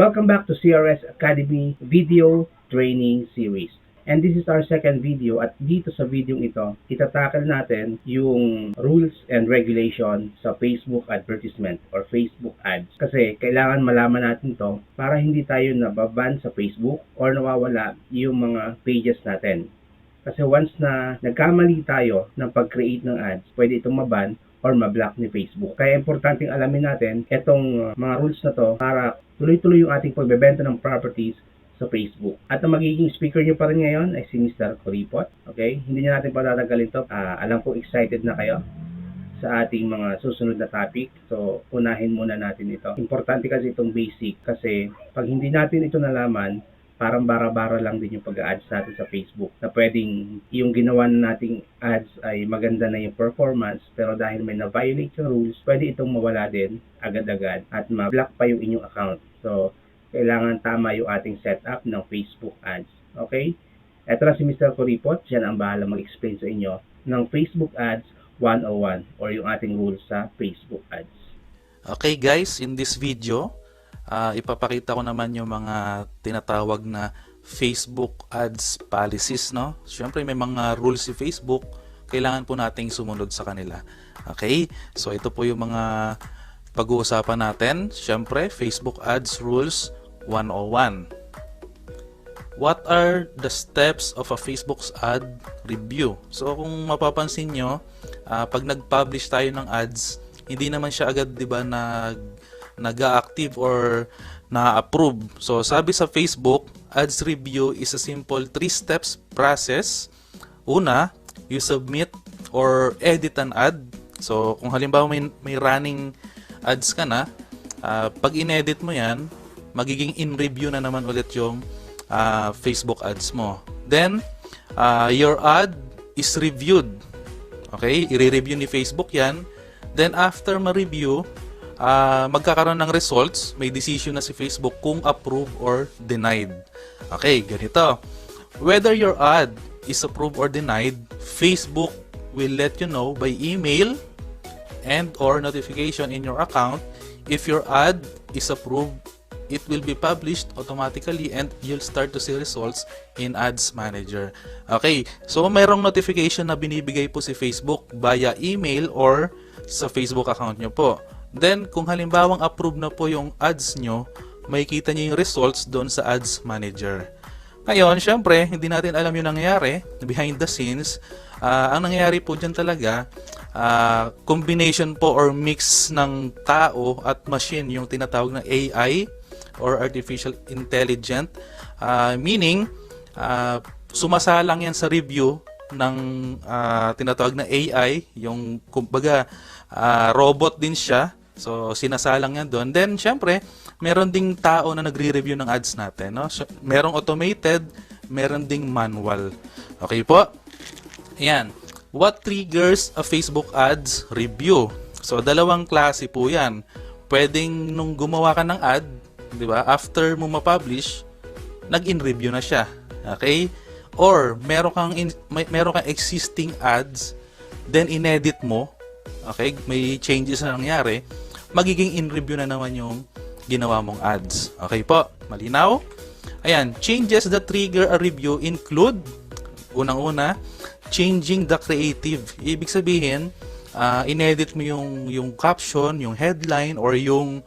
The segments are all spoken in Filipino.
Welcome back to CRS Academy Video Training Series. And this is our second video at dito sa video ito, itatakal natin yung rules and regulation sa Facebook advertisement or Facebook ads. Kasi kailangan malaman natin to para hindi tayo nababan sa Facebook or nawawala yung mga pages natin. Kasi once na nagkamali tayo ng pag-create ng ads, pwede itong maban or ma-block ni Facebook. Kaya importanteng alamin natin itong mga rules na to para tuloy-tuloy yung ating pagbebenta ng properties sa Facebook. At ang magiging speaker nyo pa rin ngayon ay si Mr. Kuripot. Okay? Hindi na natin patatagalin to. Alam ko excited na kayo sa ating mga susunod na topic. So, unahin muna natin ito. Importante kasi itong basic kasi pag hindi natin ito nalaman, parang bara-bara lang din yung pag-ads natin sa Facebook na pwedeng yung ginawa nating ads ay maganda na yung performance pero dahil may na-violate yung rules, pwede itong mawala din agad-agad at ma-block pa yung inyong account. So, kailangan tama yung ating setup ng Facebook ads. Okay? Ito na si Mr. Kuripot. Siya ang bahala mag-explain sa inyo ng Facebook ads 101 or yung ating rules sa Facebook ads. Okay guys, in this video, ipapakita ko naman yung mga tinatawag na Facebook ads policies, no? Siyempre may mga rules si Facebook, kailangan po nating sumunod sa kanila. Okay? So ito po yung mga pag-uusapan natin. Siyempre, Facebook ads rules 101. What are the steps of a Facebook ad review? So kung mapapansin nyo, pag nag-publish tayo ng ads, hindi naman siya agad, di ba, nag-active or na-approve. So, sabi sa Facebook, ads review is a simple 3 steps process. Una, you submit or edit an ad. So, kung halimbawa may running ads ka na, pag in-edit mo yan, magiging in-review na naman ulit yung Facebook ads mo. Then, your ad is reviewed. Okay? I-review ni Facebook yan. Then, after ma-review, magkakaroon ng results, may decision na si Facebook kung approve or denied. Okay, ganito. Whether your ad is approved or denied, Facebook will let you know by email and or notification in your account. If your ad is approved, it will be published automatically and you'll start to see results in Ads Manager. Okay, so mayroong notification na binibigay po si Facebook via email or sa Facebook account nyo po. Then, kung halimbawang approve na po yung ads nyo, makikita nyo yung results doon sa Ads Manager. Ngayon, syempre, hindi natin alam yung nangyayari behind the scenes. Ang nangyayari po dyan talaga, combination po or mix ng tao at machine, yung tinatawag na AI or Artificial Intelligence. Meaning, sumasalang yan sa review ng tinatawag na AI, yung kumbaga robot din siya. So, sinasalang yan doon. Then, syempre, meron ding tao na nagre-review ng ads natin. No? So, merong automated, meron ding manual. Okay po? Ayan. What triggers a Facebook ads review? So, dalawang klase po yan. Pwedeng nung gumawa ka ng ad, di ba? After mo ma-publish, nag-in-review na siya. Okay? Or, meron kang existing ads, then in-edit mo, okay, may changes na nangyari, magiging in-review na naman yung ginawa mong ads. Okay po? Malinaw? Ayan, changes that trigger a review include, unang-una, changing the creative. Ibig sabihin, in-edit mo yung caption, yung headline, or yung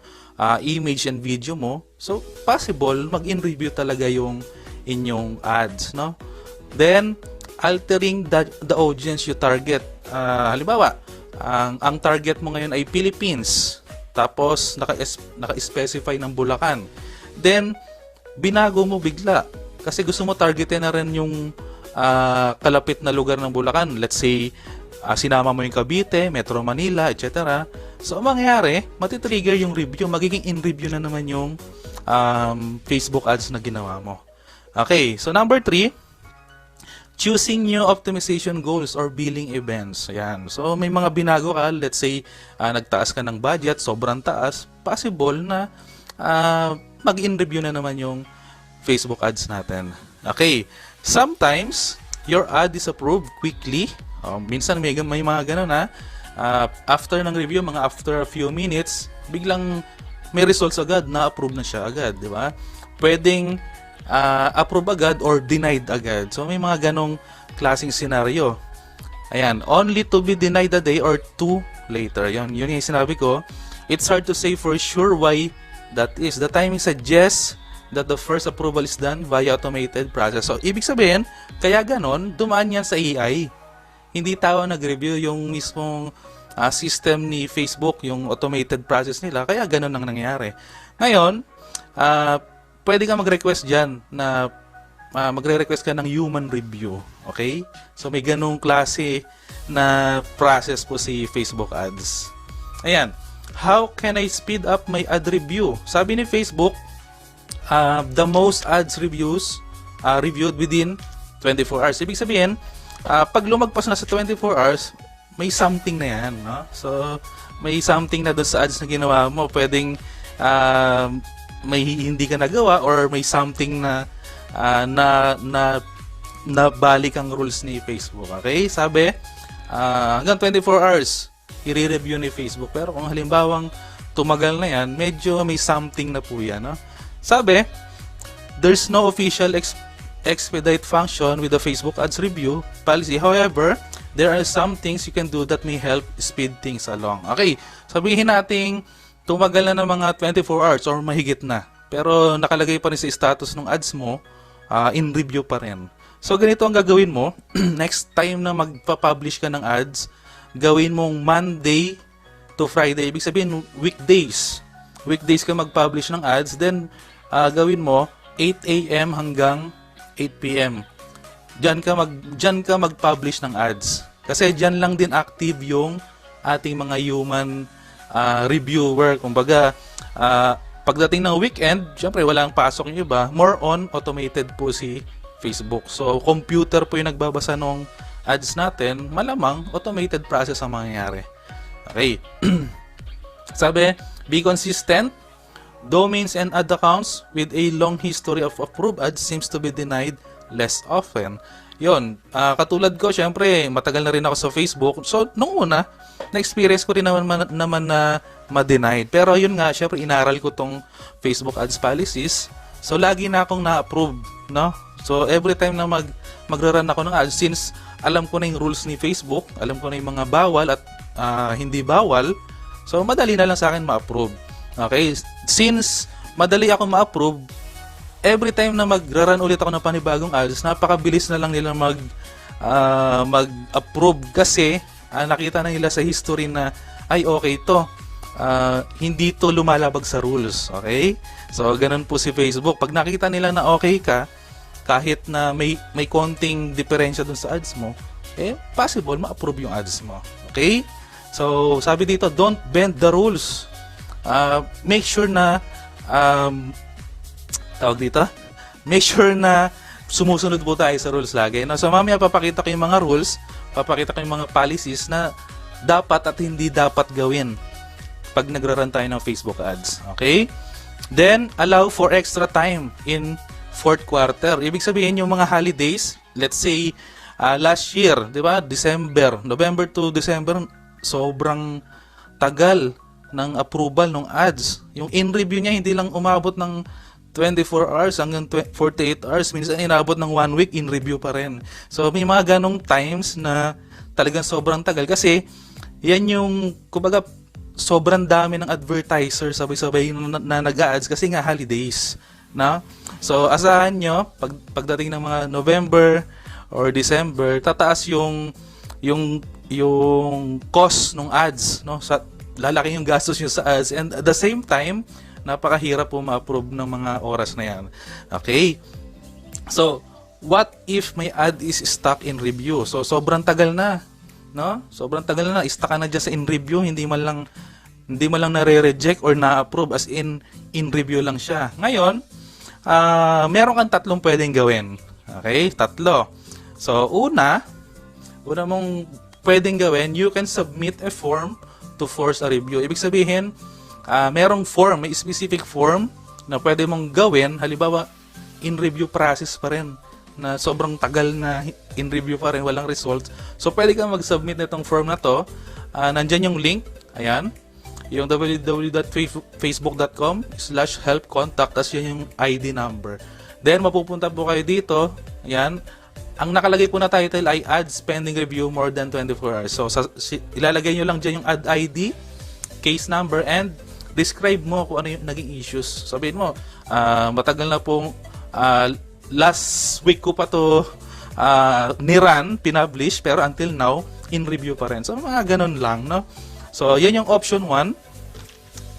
image and video mo. So, possible, mag-in-review talaga yung inyong ads, no? Then, altering the audience you target. Halimbawa, ang target mo ngayon ay Philippines. Tapos, naka-specify ng Bulacan. Then, binago mo bigla. Kasi gusto mo targetin na rin yung kalapit na lugar ng Bulacan. Let's say, sinama mo yung Cavite, Metro Manila, etc. So, ang mangyayari, matitrigger yung review. Magiging in-review na naman yung Facebook ads na ginawa mo. Okay, so number 3, choosing new optimization goals or billing events. Ayan. So, may mga binago ka. Let's say, nagtaas ka ng budget, sobrang taas. Possible na mag-in-review na naman yung Facebook ads natin. Okay. Sometimes, your ad is approved quickly. Minsan may mga ganun ha. After ng review, after a few minutes, biglang may results agad, na-approve na siya agad, di ba? Pwedeng approve agad or denied agad. So may mga ganong klaseng scenario. Ayan, only to be denied a day or two later. Yun yung sinabi ko. It's hard to say for sure why that is. The timing suggests that the first approval is done via automated process. So, ibig sabihin, kaya ganon, dumaan yan sa AI. Hindi tao nag-review yung mismong system ni Facebook, yung automated process nila, kaya ganon ang nangyari. Ngayon, pwede ka mag-request dyan na magre-request ka ng human review. Okay? So, may ganong klase na process po si Facebook Ads. Ayan. How can I speed up my ad review? Sabi ni Facebook, the most ads reviews reviewed within 24 hours. Ibig sabihin, pag lumagpas na sa 24 hours, may something na yan. No? So, may something na doon sa ads na ginawa mo. Pwedeng may hindi ka nagawa or may something na balik ang rules ni Facebook. Okay? Sabi, hanggang 24 hours, i-review ni Facebook. Pero kung halimbawang tumagal na yan, medyo may something na po yan. No? Sabi, there's no official expedite function with the Facebook Ads review policy. However, there are some things you can do that may help speed things along. Okay, sabihin natin tumagal na ng mga 24 hours or mahigit na. Pero nakalagay pa rin sa status ng ads mo, in review pa rin. So ganito ang gagawin mo, next time na magpa-publish ka ng ads, gawin mong Monday to Friday. Ibig sabihin, weekdays. Weekdays ka mag-publish ng ads, then gawin mo 8 a.m. hanggang 8 p.m. Diyan ka mag-publish ng ads. Kasi diyan lang din active yung ating mga human reviewer. Kumbaga, pagdating ng weekend, syempre walang pasok yung iba, more on automated po si Facebook. So, computer po yung nagbabasa ng ads natin, malamang automated process ang mangyayari. Okay. Sabi, be consistent. Domains and ad accounts with a long history of approved ads seems to be denied less often. Yun, katulad ko, syempre, matagal na rin ako sa Facebook. So, nung una, na-experience ko rin naman na ma-denied. Pero yun nga, syempre, inaral ko tong Facebook ads policies. So, lagi na akong na-approve, no? So, every time na magra-run ako ng ads, since alam ko na yung rules ni Facebook, alam ko na yung mga bawal at hindi bawal, so, madali na lang sa akin ma-approve. Okay? Since madali ako ma-approve, every time na magra-run ulit ako ng panibagong ads, napakabilis na lang nila mag-approve kasi nakita na nila sa history na ay okay to. Hindi to lumalabag sa rules. Okay? So, ganun po si Facebook. Pag nakita nila na okay ka, kahit na may konting diferensya dun sa ads mo, possible ma-approve yung ads mo. Okay? So, sabi dito, don't bend the rules. Make sure na make sure na sumusunod po tayo sa rules lagi. No? So mamaya papakita ko yung mga rules, papakita ko yung mga policies na dapat at hindi dapat gawin pag nagra-run tayo ng Facebook ads. Okay? Then, allow for extra time in fourth quarter. Ibig sabihin yung mga holidays, let's say last year, di ba? November to December, sobrang tagal ng approval ng ads. Yung in-review niya hindi lang umabot ng 24 hours hanggang 48 hours. Minsan inabot ng 1 week, in-review pa rin. So, may mga ganong times na talagang sobrang tagal. Kasi, yan yung, kumbaga, sobrang dami ng advertiser sabay-sabay na nag-ads kasi nga holidays. No? So, asahan nyo, pagdating ng mga November or December, tataas yung cost ng ads. No? Lalaki yung gastos nyo sa ads, and at the same time, napakahirap po ma-approve ng mga oras na yan. Okay? So, what if my ad is stuck in review? So, sobrang tagal na. No? Sobrang tagal na. Stuck ka na dyan sa in review, hindi man lang nare-reject or na-approve, as in review lang siya. Ngayon, meron kang tatlong pwedeng gawin. Okay? 3. So, una mong pwedeng gawin, you can submit a form to force a review. Ibig sabihin, merong form, may specific form na pwede mong gawin, halimbawa, in-review process pa rin, na sobrang tagal na in-review pa rin, walang results. So, pwede kang mag-submit na itong form na to. Nandyan yung link, ayan. yung www.facebook.com/helpcontact, tas yun yung ID number. Then mapupunta po kayo dito, yan. Ang nakalagay po na title ay ads pending review more than 24 hours. So ilalagay nyo lang dyan yung ad ID, case number, and describe mo kung ano yung naging issues. Sabihin mo, matagal na pong last week ko pa to ni-run, pinablish, pero until now, in review pa rin. So mga ganun lang, no? So yan yung option 1.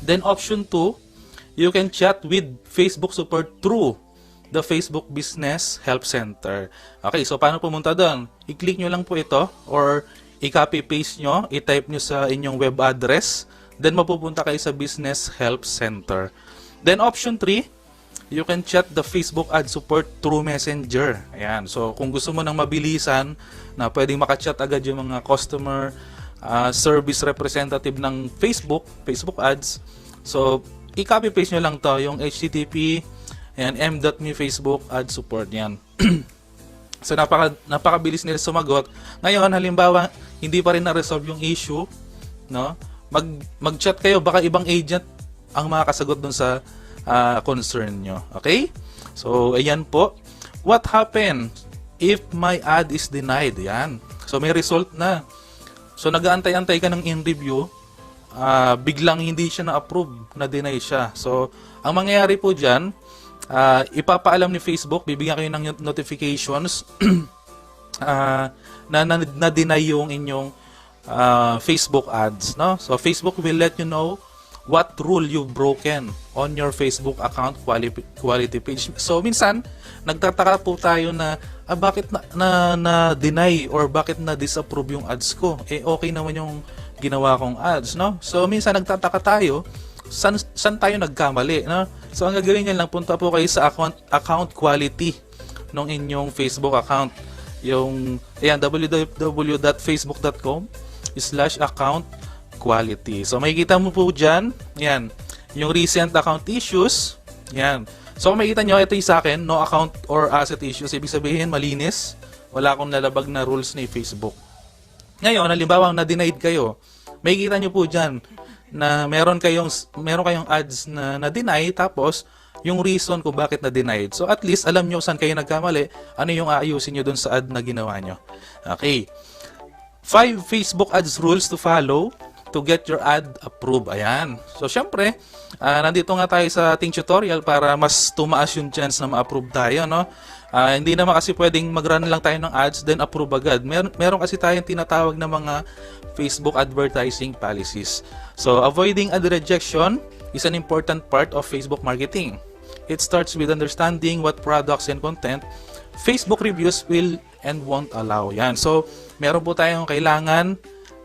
Then option 2, you can chat with Facebook support through the Facebook Business Help Center. Okay, so paano pumunta doon? I-click nyo lang po ito or i-copy-paste nyo, i-type nyo sa inyong web address, then mapupunta kayo sa Business Help Center. Then option 3, you can chat the Facebook ad support through Messenger. Ayan, so kung gusto mo ng mabilisan na pwedeng makachat agad yung mga customer service representative ng Facebook ads, so i-copy-paste nyo lang to, yung HTTP and m.me Facebook ad support yan. So napakabilis nila sumagot. Ngayon halimbawa hindi pa rin na-resolve yung issue, no? Mag-chat kayo, baka ibang agent ang makakasagot dun sa concern nyo. Okay? So ayan po. What happened if my ad is denied? Yan. So may result na. So nag-aantay-antay ka ng in-review, biglang hindi siya na-approve, na-deny siya. So ang mangyayari po dyan, ipapaalam ni Facebook, bibigyan kayo ng notifications na deny yung inyong Facebook ads, no? So Facebook will let you know what rule you've broken on your Facebook account quality page. So minsan nagtataka po tayo na bakit na deny or bakit na disapprove yung ads ko? Okay naman yung ginawa kong ads, no? So minsan nagtataka tayo, saan tayo nagkamali, no? So ang gagawin niyo lang, punta po kayo sa account quality ng inyong Facebook account. Yung www.facebook.com/account quality. So makikita mo po diyan, yan, yung recent account issues, yan. So kung makikita nyo, ito yung sa akin, no account or asset issues, ibig sabihin malinis, wala akong nalabag na rules ni Facebook. Ngayon, halimbawa na-denied kayo, makikita nyo po diyan na meron kayong ads na na-deny, tapos yung reason kung bakit na-denied. So at least alam nyo saan kayo nagkamali, ano yung aayusin nyo dun sa ad na ginawa nyo. Okay. 5 Facebook ads rules to follow to get your ad approved. Ayan. So syempre, nandito nga tayo sa ating tutorial para mas tumaas yung chance na ma-approve tayo, no? Hindi naman kasi pwedeng mag-run lang tayo ng ads then approve agad. Meron kasi tayong tinatawag na mga Facebook advertising policies. So avoiding ad rejection is an important part of Facebook marketing. It starts with understanding what products and content Facebook reviews will and won't allow. Yan. So meron po tayong kailangan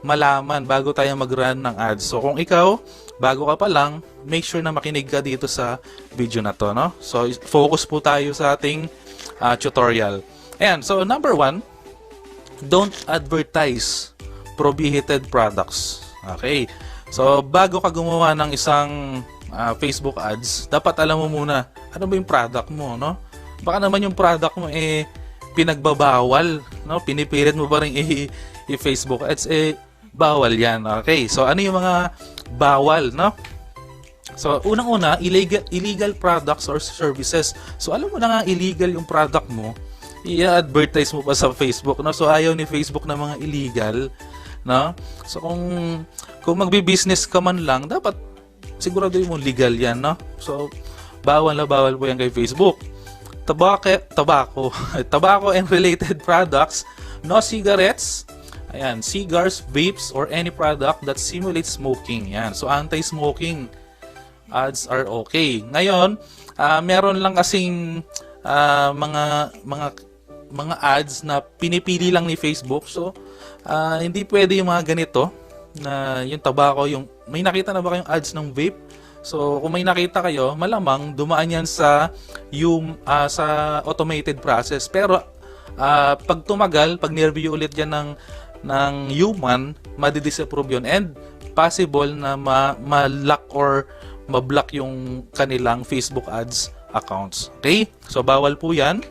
malaman bago tayo mag-run ng ads. So kung ikaw bago ka pa lang, make sure na makinig ka dito sa video na to, no? So focus po tayo sa ating tutorial. Ayan, so number 1, don't advertise prohibited products. Okay. So bago ka gumawa ng isang Facebook ads, dapat alam mo muna ano ba yung product mo, no? Baka naman yung product mo pinagbabawal, no? Pinipilit mo pa rin i-Facebook ads, bawal yan. Okay. So ano yung mga bawal, no? So, unang-una, illegal products or services. So, alam mo na nga illegal yung product mo, i-advertise mo pa sa Facebook, no? So, ayaw ni Facebook na mga illegal, no? So, kung magbi-business ka man lang, dapat siguraduhin mo legal yan, no? So, bawal na bawal po yan kay Facebook. Tobacco and related products, no cigarettes, ayan, cigars, vapes, or any product that simulates smoking. Yan. So, anti-smoking ads are okay. Ngayon, meron lang kasing mga ads na pinipili lang ni Facebook. So, hindi pwede yung mga ganito na yung tobacco, may nakita na ba kayong ads ng vape? So, kung may nakita kayo, malamang dumaan yan sa automated process. Pero pag tumagal, pag nireview ulit yan ng human, madi-disapprove yun, and possible na ma-lock or ma-block yung kanilang Facebook ads accounts. Okay? So, bawal po yan.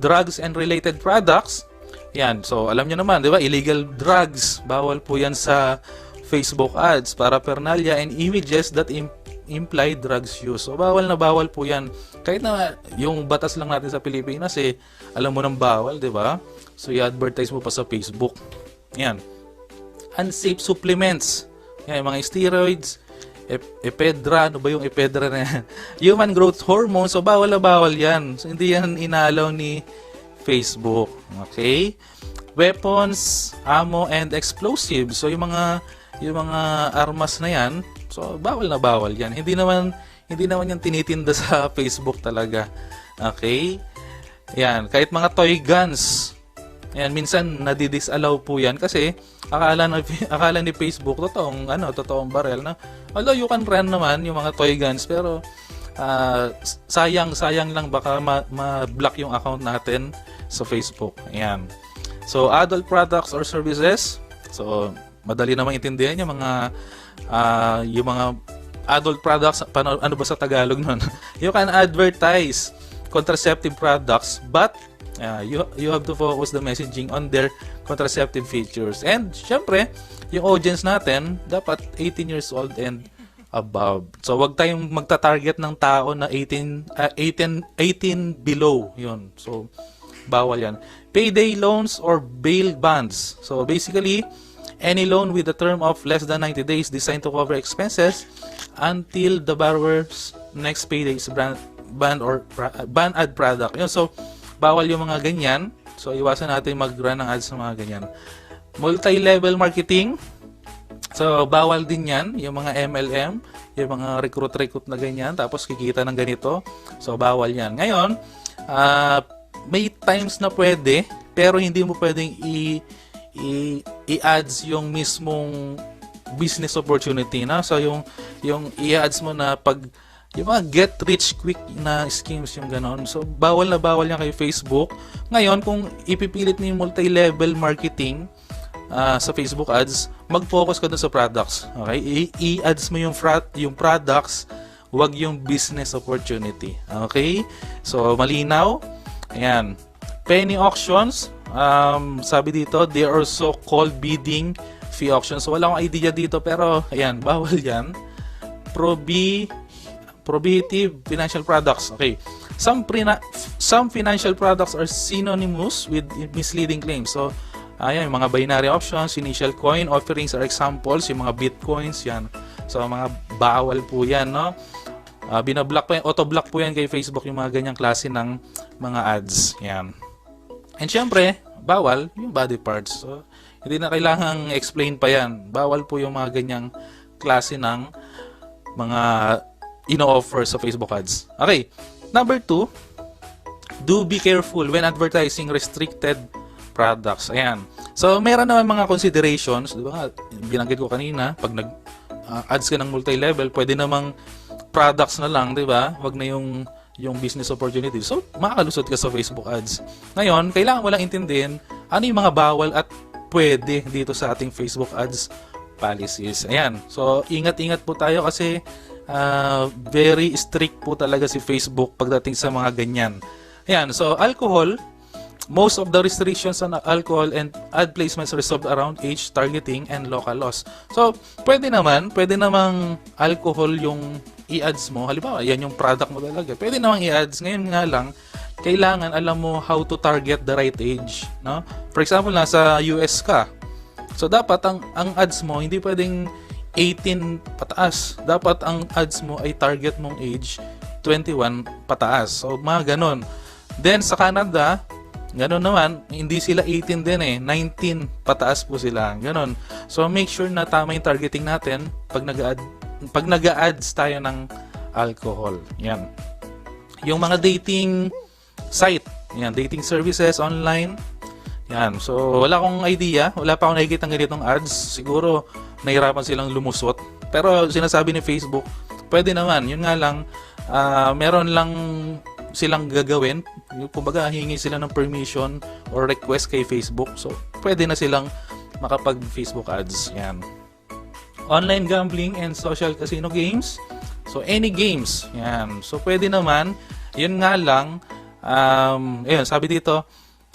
Drugs and related products. Yan. So, alam nyo naman, di ba? Illegal drugs. Bawal po yan sa Facebook ads, paraphernalia, and images that imply drugs use. So, bawal na bawal po yan. Kahit na yung batas lang natin sa Pilipinas, alam mo nang bawal, di ba? So, i-advertise mo pa sa Facebook. Yan. Unsafe supplements. Yan, yung mga steroids, ephedra, ano ba yung ephedra na yan? Human growth hormone. So, bawal na bawal yan. So, hindi yan inalaw ni Facebook. Okay? Weapons, ammo, and explosives. So, yung mga armas na yan, so bawal na bawal yan. Hindi naman yan tinitinda sa Facebook talaga. Okay? Yan, kahit mga toy guns. Yan, minsan nadi-disallow po yan kasi akala ni Facebook totoong barel na. Although you can run naman yung mga toy guns, pero sayang lang baka ma-block yung account natin sa Facebook. Yan. So, adult products or services. So, madali namang intindihan yung mga adult products. Ano ba sa Tagalog nun? You can advertise contraceptive products, but you have to focus the messaging on their contraceptive features. And syempre, yung audience natin dapat 18 years old and above. So wag tayong magta-target ng tao na 18 below, yun. So bawal yan. Payday loans or bail bonds. So basically, any loan with a term of less than 90 days designed to cover expenses until the borrower's next payday is ban ad product. Yun, so, bawal yung mga ganyan. So, iwasan natin mag-run ng ads sa mga ganyan. Multi-level marketing. So, bawal din yan. Yung mga MLM, yung mga recruit na ganyan. Tapos, kikita ng ganito. So, bawal yan. Ngayon, may times na pwede, pero hindi mo pwedeng i-ads yung mismong business opportunity na. So yung i-ads mo na pag yung mga get rich quick na schemes yung ganon. So bawal na bawal yan kay Facebook. Ngayon kung ipipilit mo yung multi-level marketing sa Facebook ads, mag-focus ka dun sa products. Okay? I-ads mo yung products, wag yung business opportunity. Okay? So malinaw. Ayan. Penny auctions. Sabi dito, they are so-called bidding fee auctions. So, wala akong idea dito, pero, ayan, bawal yan. Prohibitive financial products. Okay. Some financial products are synonymous with misleading claims. So, ayan, yung mga binary options, initial coin offerings are examples, yung mga bitcoins, yan. So, mga bawal po yan, no? Binablock po yan, auto-block po yan kay Facebook yung mga ganyang klase ng mga ads. Yan. And syempre, bawal yung body parts. So, hindi na kailangang explain pa yan. Bawal po yung mga ganyang klase ng mga ino-offer sa Facebook ads. Okay. Number 2, do be careful when advertising restricted products. Ayan. So, meron naman mga considerations. Di ba? Binanggit ko kanina, pag nag-ads ka ng multi-level, pwede namang products na lang, di ba? Wag na yung business opportunity. So, makakalusot ka sa Facebook ads. Ngayon, kailangan mo lang intindihin ano yung mga bawal at pwede dito sa ating Facebook ads policies. Ayan. So, ingat-ingat po tayo kasi very strict po talaga si Facebook pagdating sa mga ganyan. Ayan. So, alcohol, most of the restrictions on alcohol and ad placements resolved around age, targeting, and local laws. So, pwede namang alcohol yung i-ads mo. Halimbawa, yan yung product mo talaga. Pwede namang i-ads. Ngayon nga lang, kailangan alam mo how to target the right age. No? For example, nasa US ka. So, dapat ang ads mo, hindi pwedeng 18 pataas. Dapat ang ads mo ay target mong age 21 pataas. So, mga ganon. Then, sa Canada, ganon naman, hindi sila 18 din 19 pataas po sila. Ganon. So, make sure na tama yung targeting natin pag nag-a-ads tayo ng alcohol. Yan. Yung mga dating site, yan, dating services online. Yan. So, wala akong idea. Wala pa akong nakikita ng ganitong ads. Siguro, nahirapan silang lumusot. Pero, sinasabi ni Facebook, pwede naman. Yun nga lang, meron lang silang gagawin. Kumbaga, hingi sila ng permission or request kay Facebook. So, pwede na silang makapag-Facebook ads. Yan. Online gambling and social casino games. So, any games. Yan. So, pwede naman. Yun nga lang. Ayun, sabi dito,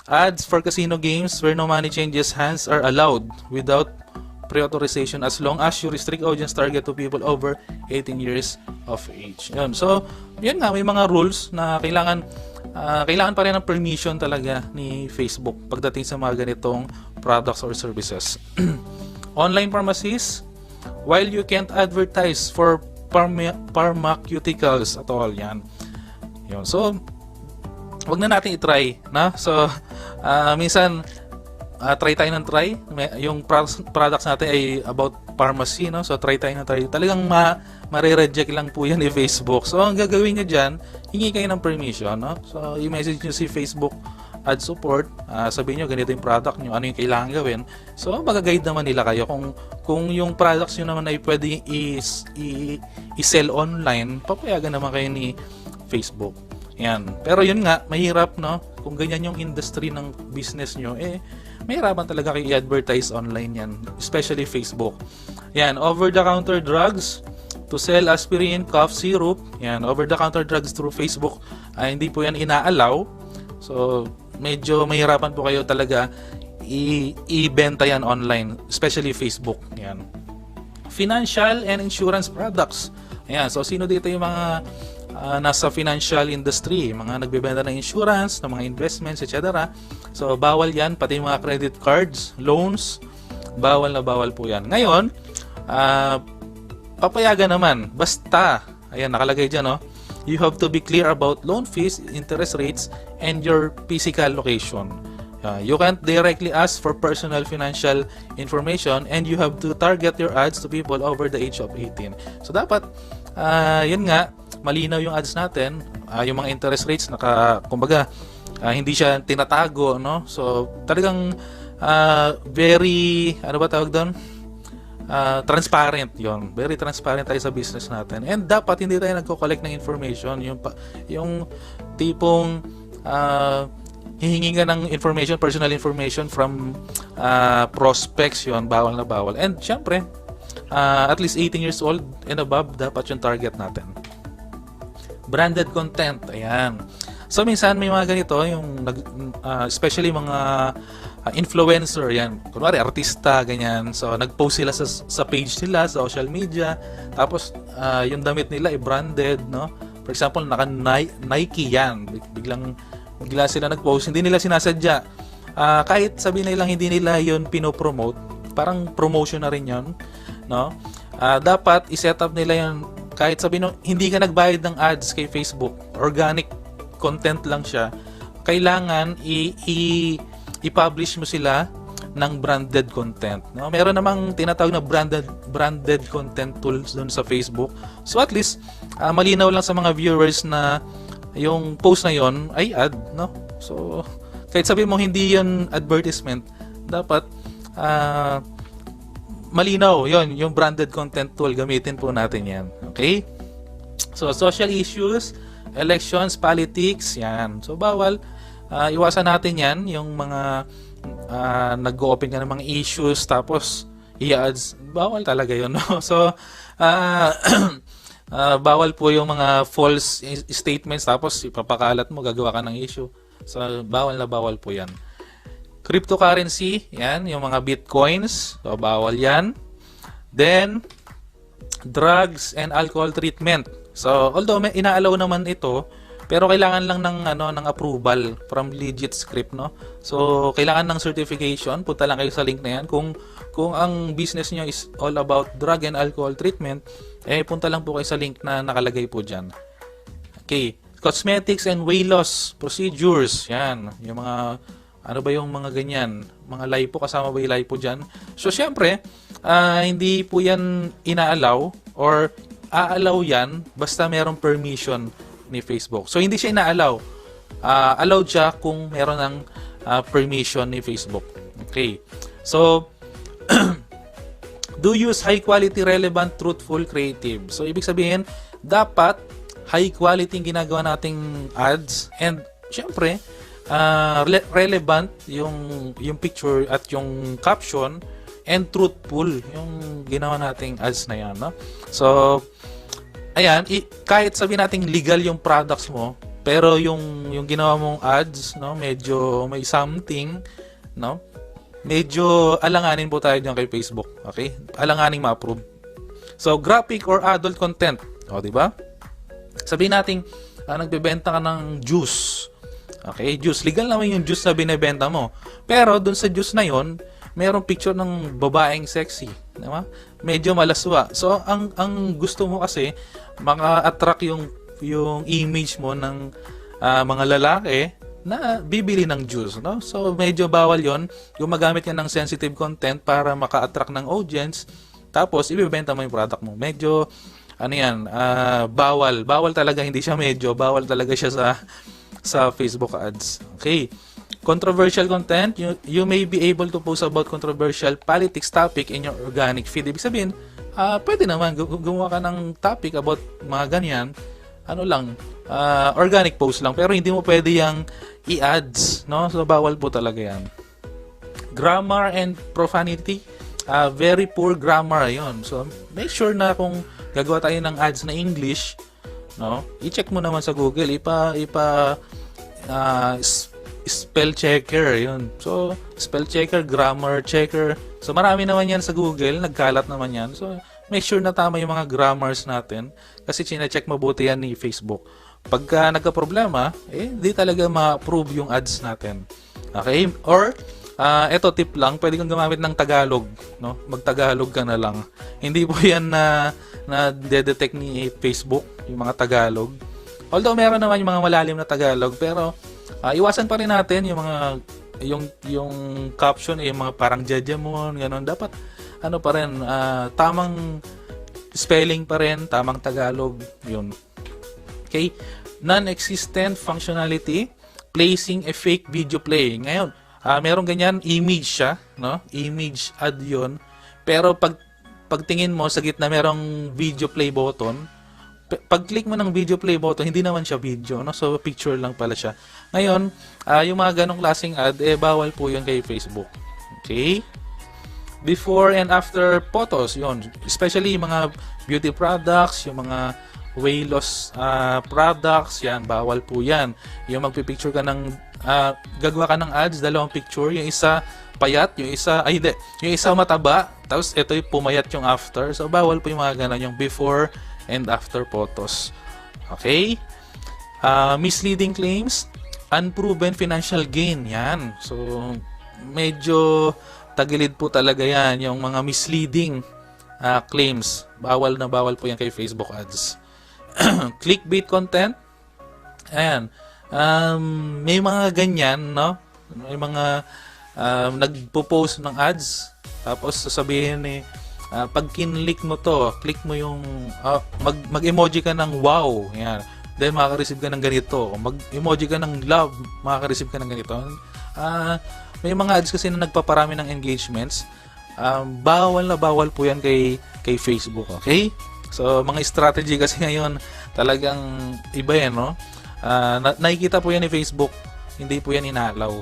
ads for casino games where no money changes hands are allowed without pre-authorization as long as you restrict audience target to people over 18 years of age. Yun. So, yun nga, may mga rules na kailangan pa rin ng permission talaga ni Facebook pagdating sa mga ganitong products or services. Online pharmacies, while you can't advertise for pharmaceuticals at all, yan. Yun. So, wag na natin i-try, na? So, minsan, try tayo ng try. Yung products natin ay about pharmacy, no? So, try tayo ng try. Talagang mare-reject lang po yan ni Facebook. So, ang gagawin nyo dyan, hingi kayo ng permission, no? So, i-message nyo si Facebook ad support, sabihin nyo ganito yung product nyo, ano yung kailangan gawin. So, mag-guide naman nila kayo kung yung products nyo naman ay pwede i-sell online, papayagan naman kayo ni Facebook. Yan. Pero yun nga, mahirap, no? Kung ganyan yung industry ng business nyo, mahirapan talaga kayo i-advertise online yan, especially Facebook. Yan, over-the-counter drugs to sell aspirin, cough syrup. Yan, over-the-counter drugs through Facebook, hindi po yan ina-allow. So, medyo mahirapan po kayo talaga i-benta yan online, especially Facebook. Yan. Financial and insurance products. Ayan, so sino dito yung mga nasa financial industry, mga nagbebenta ng insurance, ng mga investments, etc. So, bawal yan, pati yung mga credit cards, loans, bawal na bawal po yan. Ngayon, papayagan naman, basta, ayan, nakalagay dyan, no? You have to be clear about loan fees, interest rates, and your physical location. You can't directly ask for personal financial information, and you have to target your ads to people over the age of 18. So, dapat, yun nga, malinaw yung ads natin, yung mga interest rates, kumbaga, hindi siya tinatago, no? So, talagang, very, ano ba tawag doon? Transparent yon, very transparent tayo sa business natin, and dapat hindi tayo nagko-collect ng information, yung tipong hihingi ka ng information, personal information from prospects, yon bawal na bawal. And syempre, at least 18 years old and above dapat yung target natin. Branded content, ayan. So minsan may mga ganito, yung especially mga influencer, yan. Kunwari, artista, ganyan. So, nag-post sila sa page nila, sa social media. Tapos, yung damit nila ay branded, no? For example, naka-Nike yan. Bigla sila nag-post. Hindi nila sinasadya. Kahit sabihin nilang hindi nila yun pinopromote, parang promotion na rin yun, no? Dapat, iset up nila yun. Kahit sabihin hindi ka nagbayad ng ads kay Facebook, organic content lang siya, kailangan i-publish mo sila ng branded content, no? Meron namang tinatawag na branded content tools doon sa Facebook. So at least malinaw lang sa mga viewers na yung post na yon ay ad, no? So kahit sabi mo hindi yon advertisement, dapat malinaw yon, yung branded content tool, gamitin po natin yan. Okay? So social issues, elections, politics, yan. So bawal. Iwasan natin yan, yung mga nag-open ka ng mga issues tapos i-ads, bawal talaga yun, no? So bawal po yung mga false statements tapos ipapakalat mo, gagawa ka ng issue. So bawal na bawal po yan. Cryptocurrency, yan, yung mga bitcoins, so bawal yan. Then drugs and alcohol treatment. So although may inaalaw naman ito, pero kailangan lang ng approval from legit script, no? So kailangan ng certification. Punta lang kayo sa link na yan. Kung ang business niyo is all about drug and alcohol treatment, punta lang po kayo sa link na nakalagay po diyan. Okay, cosmetics and weight loss procedures. Yan, yung mga ano ba yung mga ganyan? Mga lipo, kasama ba yung lipo diyan? So syempre, hindi po yan inaalaw or aalaw yan basta merong permission ni Facebook. So, hindi siya ina-allow. Allowed siya kung meron ng permission ni Facebook. Okay. So, do use high quality, relevant, truthful, creative. So, ibig sabihin, dapat high quality yung ginagawa nating ads, and syempre, relevant yung picture at yung caption, and truthful yung ginawa nating ads na yan, no? So, ayan, kahit sabihin natin legal yung products mo, pero yung ginawa mong ads, no, medyo may something, no, medyo alanganin po tayo dyan kay Facebook. Okay? Alanganing ma-approve. So, graphic or adult content. O, di ba? Sabihin natin, nagbebenta ka ng juice. Okay, juice. Legal naman yung juice na binebenta mo. Pero, dun sa juice na yon, merong picture ng babaeng sexy. Di ba? Medyo malaswa. So, ang gusto mo kasi, maka-attract yung image mo ng mga lalaki na bibili ng juice, no? So, medyo bawal yon. Gumagamit ka ng sensitive content para maka-attract ng audience. Tapos, ibibenta mo yung product mo. Medyo, bawal. Bawal talaga, hindi siya medyo. Bawal talaga siya sa Facebook ads. Okay. Controversial content, you may be able to post about controversial politics topic in your organic feed. Ibig sabihin, pwede naman, gumawa ka ng topic about mga ganyan. Organic post lang. Pero hindi mo pwede yung i-ads, no? So, bawal po talaga yan. Grammar and profanity. Very poor grammar yon. So, make sure na kung gagawa tayo ng ads na English, no? I-check mo naman sa Google, spell checker, yun. So, spell checker, grammar checker. So, marami naman yan sa Google, nagkalat naman yan. So, make sure na tama yung mga grammars natin kasi chine-check mabuti yan ni Facebook. Pagka nagka-problema, di talaga ma-approve yung ads natin. Okay? Or, eto tip lang, pwede kang gumamit ng Tagalog, no? Mag-Tagalog ka na lang. Hindi po yan na de-detect ni Facebook, yung mga Tagalog. Although meron naman yung mga malalim na Tagalog, pero iwasan pa rin natin yung mga yung caption, yung mga parang jajamon, ganun. Dapat pa rin, tamang spelling pa rin, tamang Tagalog, yun. Okay? Non-existent functionality, placing a fake video play. Ngayon, meron ganyan, image siya, no? Image ad yun. Pero pagtingin mo sa gitna merong video play button. Pag-click mo ng video play button, hindi naman siya video, no? So picture lang pala siya. Ngayon, yung mga ganong klaseng ad, bawal po 'yun kay Facebook. Okay? Before and after photos, 'yun. Especially yung mga beauty products, yung mga weight loss products, yan, bawal po yan. Yung magpipicture ka ng gagawa ka ng ads, dalawang picture, yung isa payat, yung isa mataba, tapos ito yung pumayat yung after. So bawal po yung mga ganun, yung before and after photos. Okay? Misleading claims, unproven financial gain, yan. So medyo tagilid po talaga yan, yung mga misleading claims. Bawal na bawal po yan kay Facebook ads. Clickbait content, ayan. May mga ganyan, no? May mga nagpo-post ng ads, tapos sasabihin pag kinlik mo to, click mo yung mag-emoji ka ng wow, yan. Then makaka-receive ka ng ganito. Mag-emoji ka ng love, makaka-receive ka ng ganito. May mga ads kasi na nagpaparami ng engagements. Bawal na bawal po yan kay Facebook, okay? So, mga strategy kasi ngayon talagang iba yan, no? Nakikita po yan ni Facebook, hindi po yan inaalaw.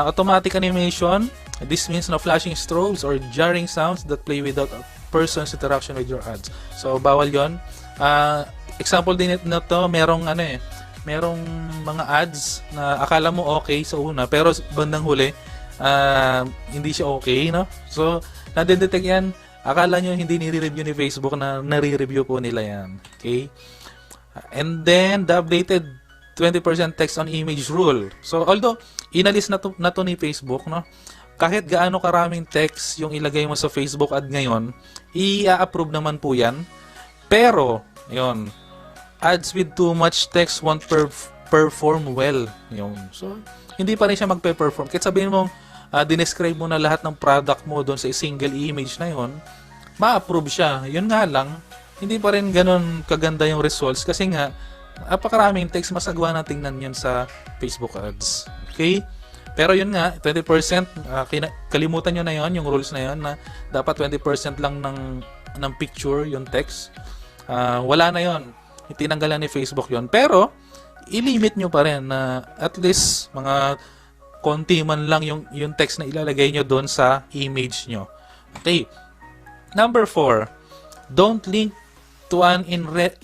Automatic animation, this means no flashing strobes or jarring sounds that play without a person's interaction with your ads. So, bawal yon. Example din na to, merong mga ads na akala mo okay sa una, pero bandang huli, hindi siya okay, no? So, nadedetect yan. Akala nyo hindi nire-review ni Facebook, na nare-review po nila yan. Okay? And then, the updated 20% text on image rule. So, although, inalis na to ni Facebook, no? Kahit gaano karaming text yung ilagay mo sa Facebook ad ngayon, i-approve naman po yan. Pero, yun, ads with too much text won't perform well. Yun. So, hindi pa rin siya magpe-perform. Kahit sabihin mo, dinescribe mo na lahat ng product mo doon sa single image na yon, ma-approve siya. Yun nga lang, hindi pa rin ganun kaganda yung results kasi nga, napakaraming text, masagawa na tingnan yun sa Facebook ads. Okay? Pero yun nga, 20%, kalimutan nyo na yun, yung rules na yun, na dapat 20% lang ng picture, yung text. Wala na yun. Itinanggalan ni Facebook yun. Pero, i-limit nyo pa rin na at least mga konti man lang yung text na ilalagay nyo doon sa image nyo. Okay. Number 4, don't link to an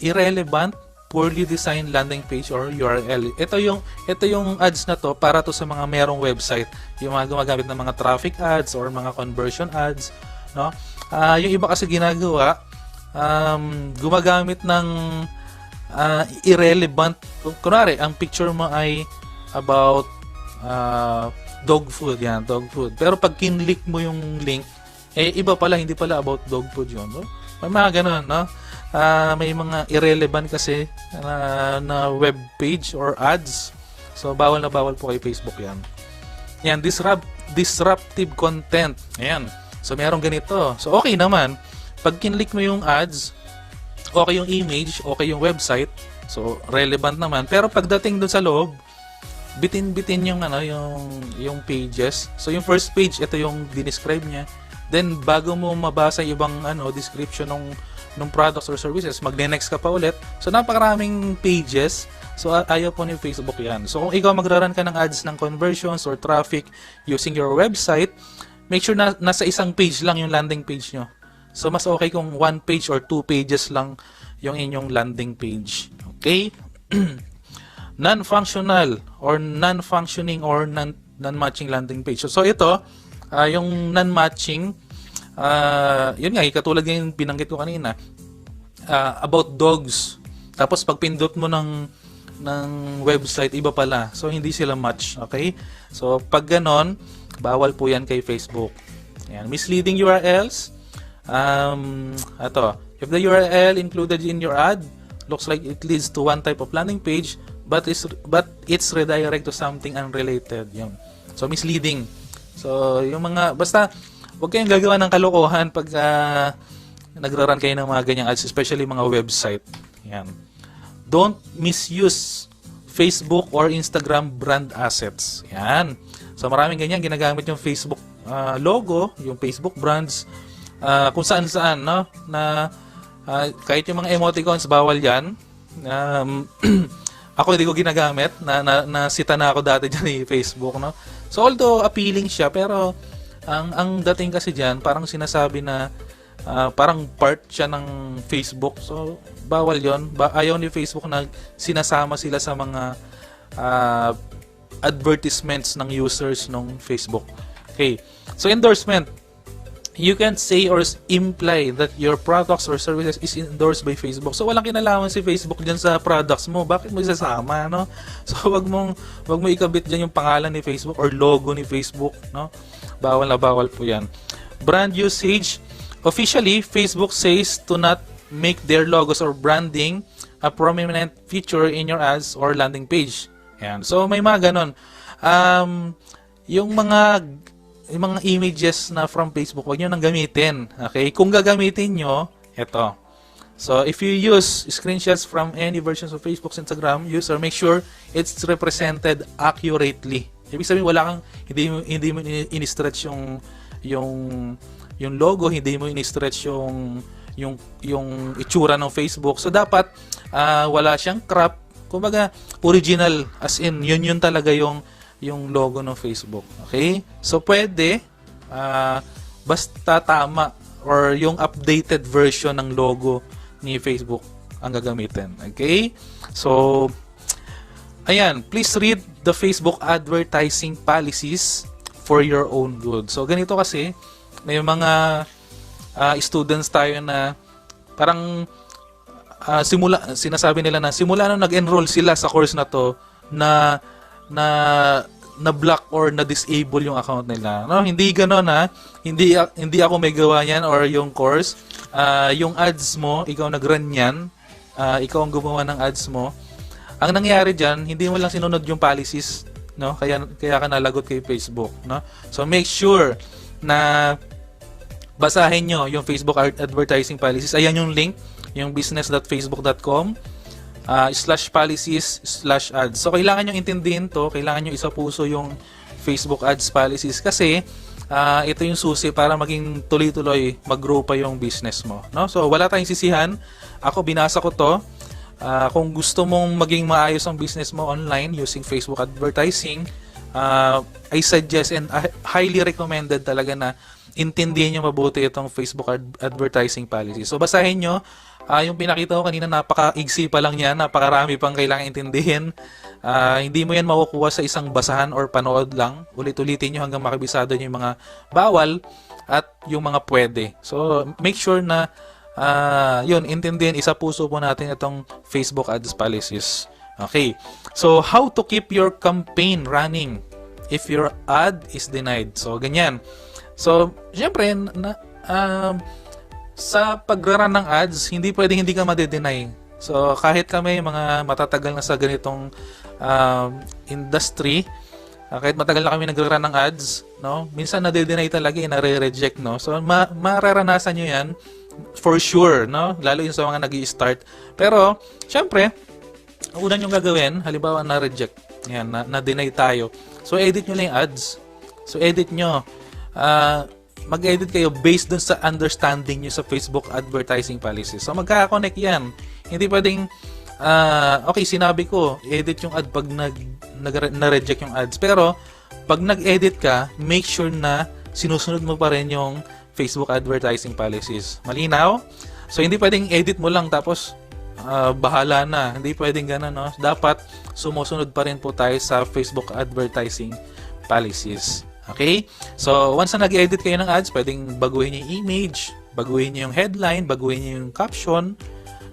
irrelevant poorly designed landing page or URL. Ito yung ads na to para to sa mga merong website, yung mga gumagamit ng mga traffic ads or mga conversion ads, no? Yung iba kasi ginagawa, gumagamit ng irrelevant. Kunwari, ang picture mo ay about dog food, yan, dog food. Pero pag kinlik mo yung link, iba pala, hindi pala about dog food yun, no? May mga ganun, no? May mga irrelevant kasi na web page or ads. So, bawal na bawal po kay Facebook yan. Yan, disruptive content. Ayan. So, merong ganito. So, okay naman. Pag kinlik mo yung ads, okay yung image, okay yung website. So, relevant naman. Pero pagdating dun sa loob, bitin-bitin yung pages. So, yung first page, ito yung dinescribe niya. Then, bago mo mabasa yung ibang description ng products or services, magne-next ka pa ulit. So, napakaraming pages. So, ayaw po ni Facebook yan. So, kung ikaw magra-run ka ng ads ng conversions or traffic using your website, make sure na nasa isang page lang yung landing page nyo. So, mas okay kung 1 page or 2 pages lang yung inyong landing page. Okay? Non-functional or non-functioning or non-matching landing page. So, ito, yung non-matching, yun nga, katulad yung binanggit ko kanina, about dogs. Tapos, pag pindot mo ng website, iba pala. So, hindi sila match. Okay? So, pag ganon, bawal po yan kay Facebook. Ayan. Misleading URLs. If the URL included in your ad looks like it leads to one type of landing page, but it's redirect to something unrelated. Yun. So, misleading. So, yung mga, basta, huwag kayong gagawa ng kalokohan pag nagra-run kayo ng mga ganyang ads, especially mga website. Yan. Don't misuse Facebook or Instagram brand assets. Yan. So, maraming ganyan ginagamit yung Facebook logo, yung Facebook brands, kung saan-saan, no? Na kahit yung mga emoticons, bawal yan. Ako hindi ko ginagamit, nasita na ako dati dyan ni Facebook, no? So, although appealing siya, pero ang dating kasi dyan, parang sinasabi na parang part siya ng Facebook. So, bawal yon. Ayaw ni Facebook na sinasama sila sa mga advertisements ng users ng Facebook. Okay. So, endorsement. You can say or imply that your products or services is endorsed by Facebook. So, walang kinalaman si Facebook dyan sa products mo. Bakit mo isasama, no? So, wag mo ikabit dyan yung pangalan ni Facebook or logo ni Facebook, no? Bawal na bawal po yan. Brand usage. Officially, Facebook says to not make their logos or branding a prominent feature in your ads or landing page. Yan. So, may mga ganon. Yung mga images na from Facebook, huwag nyo nang gamitin. Okay? Kung gagamitin nyo, eto. So, if you use screenshots from any versions of Facebook, Instagram user, make sure it's represented accurately. Ibig sabihin, hindi mo ini-stretch yung logo, hindi mo ini-stretch yung itsura ng Facebook. So, dapat wala siyang crop. Kumbaga, original, as in, yun talaga yung logo ng Facebook. Okay? So, pwede, basta tama or yung updated version ng logo ni Facebook ang gagamitin. Okay? So, ayan, please read the Facebook advertising policies for your own good. So, ganito kasi, may mga students tayo na parang sinasabi nila na simula nung nag-enroll sila sa course na to na block or na disable yung account nila. No, hindi ganoon ha. Hindi ako may gawa niyan or yung course. Yung ads mo, ikaw nag-run yan. Ikaw ang gumawa ng ads mo. Ang nangyari diyan, hindi mo lang sinunod yung policies, no? Kaya ka nalagot kay Facebook, no? So make sure na basahin nyo yung Facebook advertising policies. Ayan yung link, yung business.facebook.com /policies/ads. So, kailangan nyo intindihin to, kailangan nyo isapuso yung Facebook ads policies kasi ito yung susi para maging tuloy-tuloy mag-grow pa yung business mo. No? So, wala tayong sisihan. Ako, binasa ko to. Kung gusto mong maging maayos ang business mo online using Facebook advertising, I suggest and highly recommended talaga na intindihin nyo mabuti itong Facebook advertising policy. So, basahin nyo Yung pinakita ko kanina, napaka-igsi pa lang yan, napakarami pang kailangan intindihin. Hindi mo yan makukuha sa isang basahan or panood lang. Ulit-ulitin nyo hanggang makabisado nyo yung mga bawal at yung mga pwede. So, make sure na yun, intindihin, isa puso po natin itong Facebook ads policies. Okay. So, how to keep your campaign running if your ad is denied? So, ganyan. So, syempre, sa pagraran ng ads, hindi pwedeng hindi ka made-deny. So, kahit kami, mga matatagal na sa ganitong industry, kahit matagal na kami nagraran ng ads, no? Minsan nade-deny talaga, nare-reject, no? So, mararanasan nyo yan for sure, no? Lalo yung sa mga nag-i-start. Pero, syempre, una nyo gagawin, halimbawa na-reject, yan, na-deny tayo. So, edit nyo lang yung ads. So, edit nyo. Mag-edit kayo based dun sa understanding nyo sa Facebook advertising policies. So, magkaka-connect yan. Hindi pwedeng, okay, sinabi ko, edit yung ad pag na-reject yung ads. Pero, pag nag-edit ka, make sure na sinusunod mo pa rin yung Facebook advertising policies. Malinaw? So, hindi pwedeng edit mo lang tapos bahala na. Hindi pwedeng ganun, no? Dapat sumusunod pa rin po tayo sa Facebook advertising policies. Okay? So, once na nag-edit kayo ng ads, pwedeng baguhin yung image, baguhin nyo yung headline, baguhin nyo yung caption.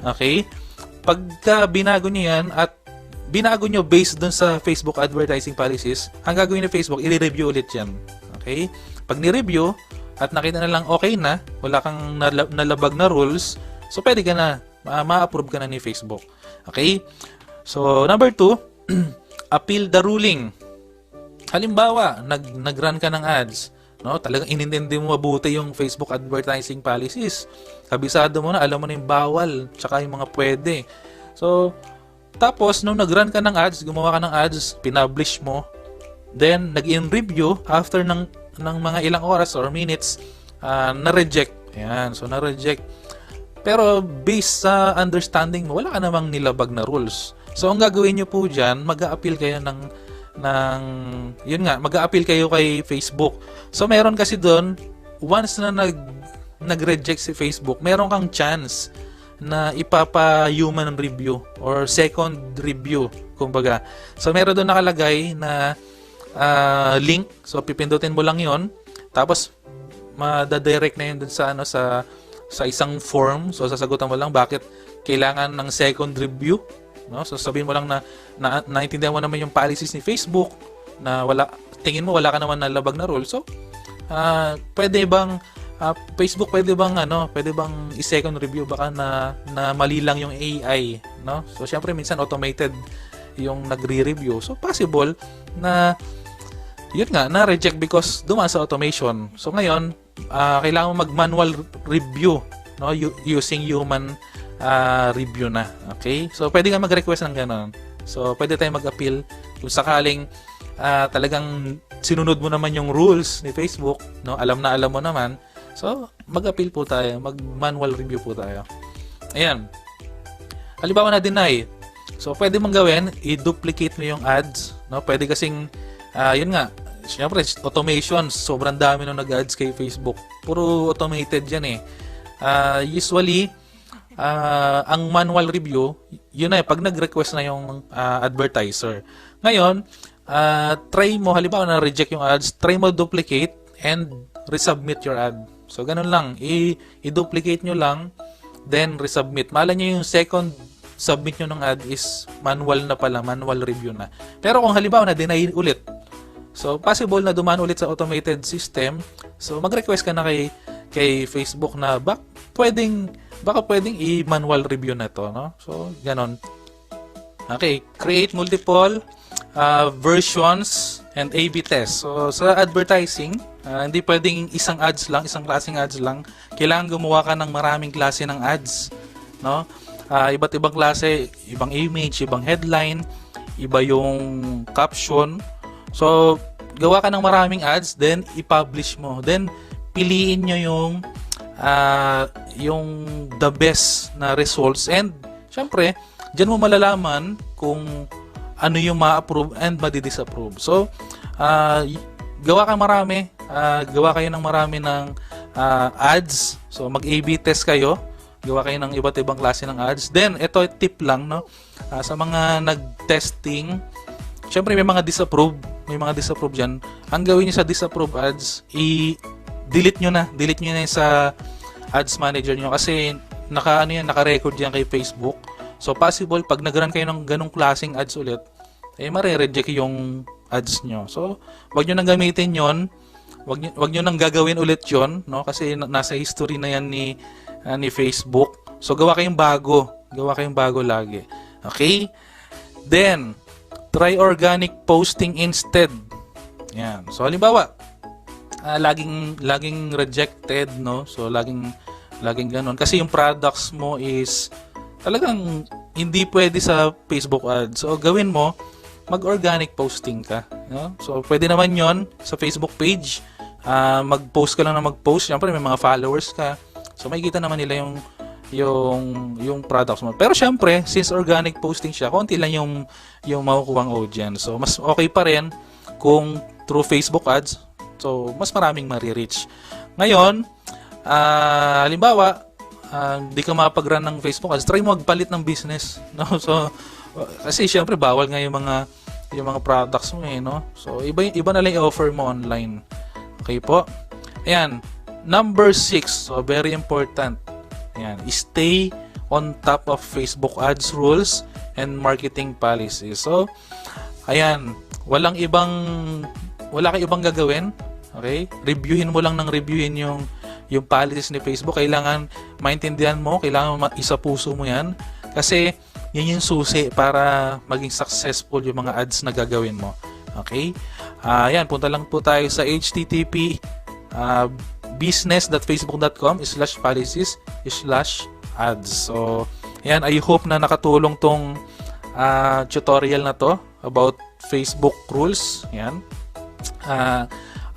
Okay? Pagka binago nyo yan at binago nyo based dun sa Facebook advertising policies, ang gagawin ng Facebook, i-review ulit yan. Okay? Pag ni-review at nakita na lang okay na, wala kang nalabag na rules, so pwede ka na, ma-approve ka na ni Facebook. Okay? So, number 2, appeal the ruling. Halimbawa, nag-run ka ng ads, no? Talagang inintindi mo mabuti yung Facebook advertising policies. Kabisado mo na, alam mo na yung bawal, tsaka yung mga pwede. So, tapos, nung nag-run ka ng ads, gumawa ka ng ads, pinublish mo, then, nag-in-review, after ng mga ilang oras or minutes, na-reject. Ayan, so na-reject. Pero, based sa understanding mo, wala ka namang nilabag na rules. So, ang gagawin nyo po dyan, mag-a-appeal kayo yun nga, mag-a-appeal kayo kay Facebook. So, meron kasi doon, once na nag-reject si Facebook, meron kang chance na ipapa-human review or second review, kumbaga. So, meron doon nakalagay na link. So, pipindutin mo lang yon. Tapos, madadirect na yun dun sa, sa isang form. So, sasagutan mo lang bakit kailangan ng second review. No? So, sabihin mo lang na naintindihan mo naman yung policies ni Facebook na tingin mo wala ka naman nalabag na rule. So, pwede bang Facebook pwede bang i-second review baka na mali lang yung AI, no? So, syempre minsan automated yung nagre-review. So, possible na yun nga, na-reject because dumaan sa automation. So, ngayon, kailangan mo mag-manual review, no? Using human review na. Okay? So, pwede ka mag-request ng gano'n. So, pwede tayong mag-appeal kung sakaling talagang sinunod mo naman yung rules ni Facebook, no? Alam mo naman. So, mag-appeal po tayo. Mag-manual review po tayo. Ayan. Halimbawa na deny. So, pwede mong gawin, i-duplicate mo yung ads, no? Pwede kasing, yun nga, syempre, automation. Sobrang dami nung nag-ads kay Facebook. Puro automated yan eh. Usually, ang manual review, yun na pag nag-request na yung advertiser. Ngayon, try mo, halimbawa na reject yung ads, try mo duplicate and resubmit your ad. So, ganun lang. I-duplicate nyo lang, then resubmit. Mala nyo yung second submit nyo ng ad is manual na pala, manual review na. Pero kung halimbawa na deny ulit, so possible na dumaan ulit sa automated system, so mag-request ka na kay Facebook na baka pwedeng i-manual review na to, no? So, ganon. Okay, create multiple versions and A/B test. So, sa advertising, hindi pwedeng isang klaseng ads lang. Kailangan gumawa ka ng maraming klase ng ads, no? Iba't ibang klase, ibang image, ibang headline, iba yung caption. So, gawa ka ng maraming ads, then i-publish mo. Then, piliin nyo yung the best na results. And, syempre, dyan mo malalaman kung ano yung ma-approve and ma-disapprove. So, gawa kayo ng marami ng ads. So, mag-A/B test kayo. Gawa kayo ng iba't ibang klase ng ads. Then, ito tip lang, no? Sa mga nag-testing, syempre may mga disapprove. May mga disapprove dyan. Ang gawin nyo sa disapprove ads, delete nyo na yung sa ads manager nyo. Kasi, naka-record yan kay Facebook. So, possible, pag nag-run kayo ng ganong klaseng ads ulit, mare-reject yung ads nyo. So, wag nyo nang gamitin yon. Wag nyo nang gagawin ulit yon, no? Kasi nasa history na yan ni Facebook. So, gawa kayong bago. Gawa kayong bago lagi. Okay? Then, try organic posting instead. Yan. So, halimbawa, laging rejected, no? So, laging ganun. Kasi yung products mo is talagang hindi pwede sa Facebook ads. So, gawin mo, mag-organic posting ka. No? So, pwede naman yon sa Facebook page. Mag-post ka lang na mag-post. Siyempre, may mga followers ka. So, makikita naman nila yung products mo. Pero, siyempre, since organic posting siya, konti lang yung makukuhang audience. So, mas okay pa rin kung through Facebook ads. So, mas maraming marireach. Ngayon, halimbawa, di ka makapag-run ng Facebook ads, try mo magpalit ng business. No? So, kasi syempre bawal nga yung mga products mo no. So iba na lang i-offer mo online. Okay po. Ayan, number 6, so very important. Ayan, stay on top of Facebook ads rules and marketing policies. So ayan, wala kang ibang gagawin. Okay? Reviewin mo lang yung policies ni Facebook. Kailangan maintindihan mo, kailangan isapuso mo 'yan kasi yan yung susi para maging successful yung mga ads na gagawin mo. Okay? Yan, punta lang po tayo sa http business.facebook.com/policies/ads. So, yan, I hope na nakatulong tong tutorial na to about Facebook rules. Yan.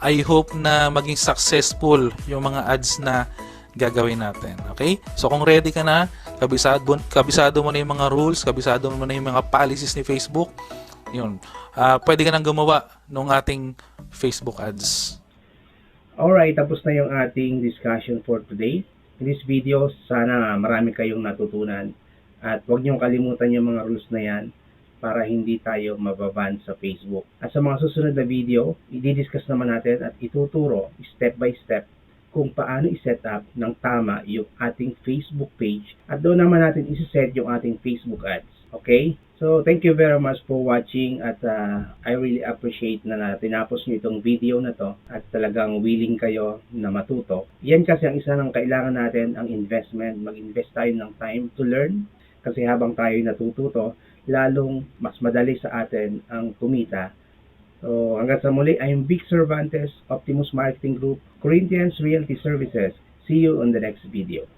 I hope na maging successful yung mga ads na gagawin natin. Okay? So, kung ready ka na, kabisado mo na yung mga rules, kabisado mo na yung mga policies ni Facebook, yun. Pwede ka nang gumawa ng ating Facebook ads. Alright, tapos na yung ating discussion for today. In this video, sana marami kayong natutunan. At huwag niyong kalimutan yung mga rules na yan para hindi tayo mababan sa Facebook. At sa mga susunod na video, i-discuss naman natin at ituturo step by step kung paano i-set up ng tama yung ating Facebook page at doon naman natin i-set yung ating Facebook ads. Okay? So, thank you very much for watching at I really appreciate na tinapos nyo itong video na to at talagang willing kayo na matuto. Yan kasi ang isa ng kailangan natin, ang investment. Mag-invest tayo ng time to learn kasi habang tayo natututo, lalong mas madali sa atin ang kumita. So, hanggang sa muli, I am Vic Cervantes, Optimus Marketing Group, Corinthians Realty Services. See you on the next video.